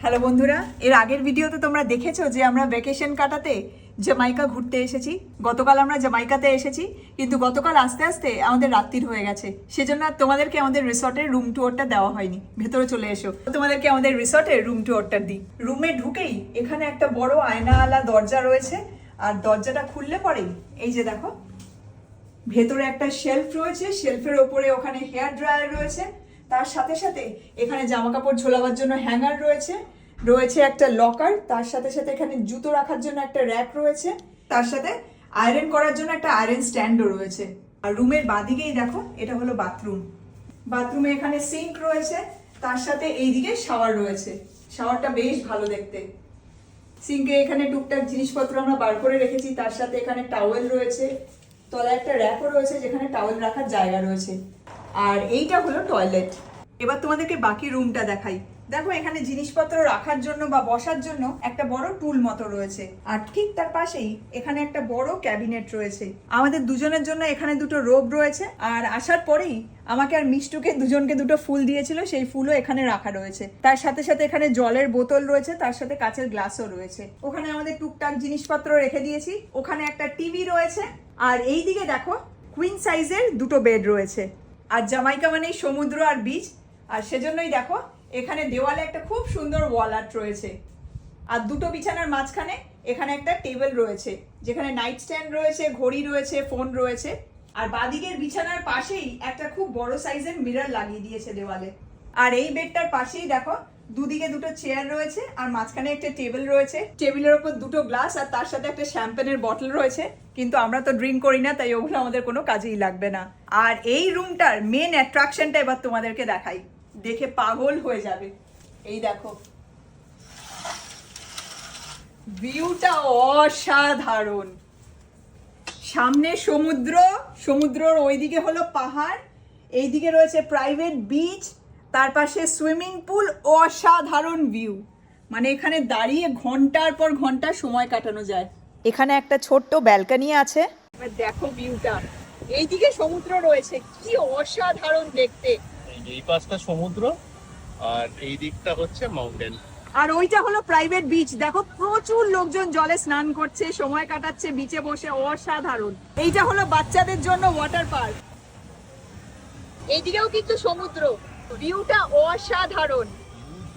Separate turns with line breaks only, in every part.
Hello বন্ধুরা, এর আগের ভিডিওতে তোমরা দেখেছো যে আমরা ভ্যাকেশন কাটাতে জামাইকা ঘুরতে এসেছি। গতকাল আমরা জামাইকাতে এসেছি, কিন্তু গতকাল আস্তে আস্তে আমাদের রাত্রির হয়ে গেছে, সেজন্য তোমাদেরকে আমাদের রিসর্টের রুম ট্যুরটা দেওয়া হয়নি। ভেতরে চলে এসো, তোমাদেরকে আমাদের রিসর্টের রুম ট্যুরটা দিই। রুমে ঢুকেই এখানে একটা বড় আয়নাওয়ালা দরজা রয়েছে, আর দরজাটা খুললে পরেই এই যে দেখো ভেতরে একটা শেলফ রয়েছে, শেলফের ওপরে ওখানে হেয়ার ড্রায়ার রয়েছে, তার সাথে সাথে এখানে জামা কাপড় ঝোলাবার জন্য হ্যাঙ্গার রয়েছে, রয়েছে একটা লকার, তার সাথে সাথে এখানে জুতো রাখার জন্য একটা র্যাক রয়েছে, তার সাথে আয়রন করার জন্য একটা আয়রন স্ট্যান্ডও রয়েছে। আর রুমের বাদিকেই দেখো এটা হলো বাথরুম। বাথরুমে এখানে সিঙ্ক রয়েছে, তার সাথে এইদিকে শাওয়ার রয়েছে। শাওয়ারটা বেশ ভালো দেখতে। সিঙ্কে এখানে টুকটাক জিনিসপত্র আমরা বার করে রেখেছি, তার সাথে এখানে টাওয়েল রয়েছে, তলায় একটা র্যাকও রয়েছে যেখানে টাওয়েল রাখার জায়গা রয়েছে। আর এইটা হলো টয়লেট। এবার তোমাদেরকে বাকি রুমটা দেখাই। দেখো এখানে জিনিসপত্র রাখার জন্য বা বসার জন্য একটা বড় টুল মতো রয়েছে, আর ঠিক তার পাশেই এখানে একটা বড় ক্যাবিনেট রয়েছে। আমাদের দুজনের জন্য এখানে দুটো রোব রয়েছে, আর আসার পরেই আমাকে আর মিষ্টুকে দুজনকে দুটো ফুল দিয়েছিল, সেই ফুলও এখানে রাখা রয়েছে। তার সাথে সাথে এখানে জলের বোতল রয়েছে, তার সাথে কাঁচের গ্লাসও রয়েছে। ওখানে আমাদের টুকটাক জিনিসপত্র রেখে দিয়েছি। ওখানে একটা টিভি রয়েছে, আর এই দিকে দেখো কুইন সাইজের দুটো বেড রয়েছে। আর জামাইকা মানেই সমুদ্র আর বিচ, আর সেজন্যই দেখো এখানে দেওয়ালে একটা খুব সুন্দর ওয়াল আর্ট রয়েছে। আর দুটো বিছানার মাঝখানে এখানে একটা টেবিল রয়েছে, যেখানে নাইট স্ট্যান্ড রয়েছে, ঘড়ি রয়েছে, ফোন রয়েছে। আর বাদিকের বিছানার পাশেই একটা খুব বড় সাইজের মিরর লাগিয়ে দিয়েছে দেওয়ালে। আর এই বেডটার পাশেই দেখো দুদিকে দুটো চেয়ার রয়েছে, আর মাঝখানে একটা টেবিল রয়েছে। টেবিলের ওপর দুটো গ্লাস, আর তার সাথে একটা শ্যাম্পেনের বটল রয়েছে, কিন্তু আমরা তো ড্রিঙ্ক করি না, তাই ওগুলো আমাদের কোনো কাজেই লাগবে না। আর এই রুমটার মেন অ্যাট্রাকশনটা এবার তোমাদেরকে দেখাই, দেখে পাগল হয়ে যাবে। এই দেখো ভিউটা অসাধারণ। সামনে সমুদ্র, সমুদ্রর ওইদিকে হলো পাহাড়, এইদিকে রয়েছে প্রাইভেট বিচ, তার পাশে সুইমিং পুল। অসাধারণ ভিউ, মানে এখানে দাঁড়িয়ে ঘন্টার পর ঘন্টা সময় কাটানো যায়। এখানে একটা ছোট্ট ব্যালকনি আছে। এবার দেখো ভিউটা, এইদিকে সমুদ্র রয়েছে, কি অসাধারণ দেখতে।
এই পাশটা সমুদ্র আর এই দিকটা হচ্ছে মাউন্টেন।
আর ওইটা হলো প্রাইভেট বিচ। দেখো প্রচুর লোকজন জলে স্নান করছে, সময় কাটাচ্ছে বিচে বসে। অসাধারণ। এইটা হলো বাচ্চাদের জন্য ওয়াটার পার্ক। এইদিকেও কিন্তু সমুদ্র, ভিউটা অসাধারণ।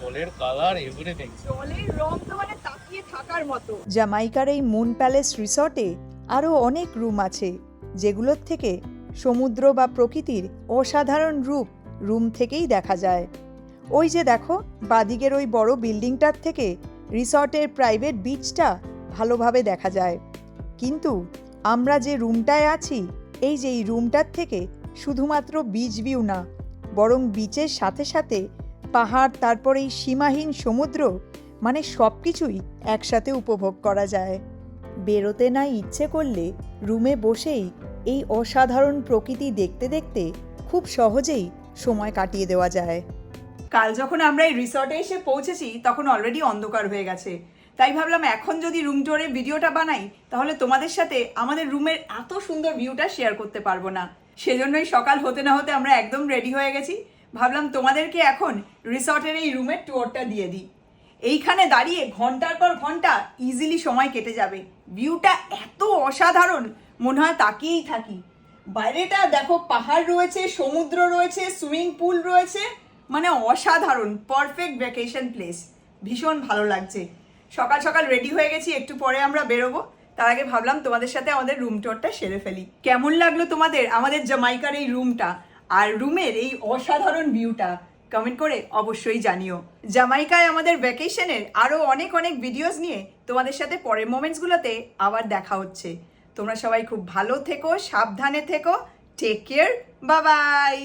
জলের কালার এভরিথিং,
জলের রং তো মানে তাকিয়ে থাকার মতো।
জামাইকার এই মুন প্যালেস রিসর্টে আরও অনেক রুম আছে, যেগুলোর থেকে সমুদ্র বা প্রকৃতির অসাধারণ রূপ রুম থেকেই দেখা যায়। ওই যে দেখো বাদিকের ওই বড় বিল্ডিংটার থেকে রিসর্টের প্রাইভেট বিচটা ভালোভাবে দেখা যায়। কিন্তু আমরা যে রুমটায় আছি, এই যে এই রুমটার থেকে শুধুমাত্র বিচ ভিউ না, বরং বিচের সাথে সাথে পাহাড়, তারপর এই সীমাহীন সমুদ্র, মানে সব কিছুই একসাথে উপভোগ করা যায়। বেরোতে না ইচ্ছে করলে রুমে বসেই এই অসাধারণ প্রকৃতি দেখতে দেখতে খুব সহজেই সময় কাটিয়ে দেওয়া যায়।
কাল যখন আমরা এই রিসর্টে এসে পৌঁছেছি তখন অলরেডি অন্ধকার হয়ে গেছে, তাই ভাবলাম এখন যদি রুম ট্যুরের ভিডিওটা বানাই তাহলে তোমাদের সাথে আমাদের রুমের এত সুন্দর ভিউটা শেয়ার করতে পারবো না। সেজন্যই সকাল হতে না হতে আমরা একদম রেডি হয়ে গেছি। ভাবলাম তোমাদেরকে এখন রিসর্টের এই রুমের ট্যুরটা দিয়ে দিই। এইখানে দাঁড়িয়ে ঘন্টার পর ঘন্টা ইজিলি সময় কেটে যাবে। ভিউটা এত অসাধারণ, মনে হয় তাকিয়েই থাকি। বাইরেটা দেখো পাহাড় রয়েছে, সমুদ্র রয়েছে, সুইমিং পুল রয়েছে, মানে অসাধারণ। পারফেক্ট ভ্যাকেশন প্লেস, ভীষণ ভালো লাগছে। সকাল সকাল রেডি হয়ে গেছি, একটু পরে আমরা বেরোবো। তার আগে ভাবলাম তোমাদের সাথে আমাদের রুম ট্যুরটা সেরে ফেলি। কেমন লাগলো তোমাদের আমাদের জামাইকার এই রুমটা আর রুমের এই অসাধারণ ভিউটা কমেন্ট করে অবশ্যই জানিও। জামাইকায় আমাদের ভ্যাকেশনের আরও অনেক অনেক ভিডিওস নিয়ে তোমাদের সাথে পরের মোমেন্টসগুলোতে আবার দেখা হচ্ছে। তোমরা সবাই খুব ভালো থেকো, সাবধানে থেকো। Take care, bye by.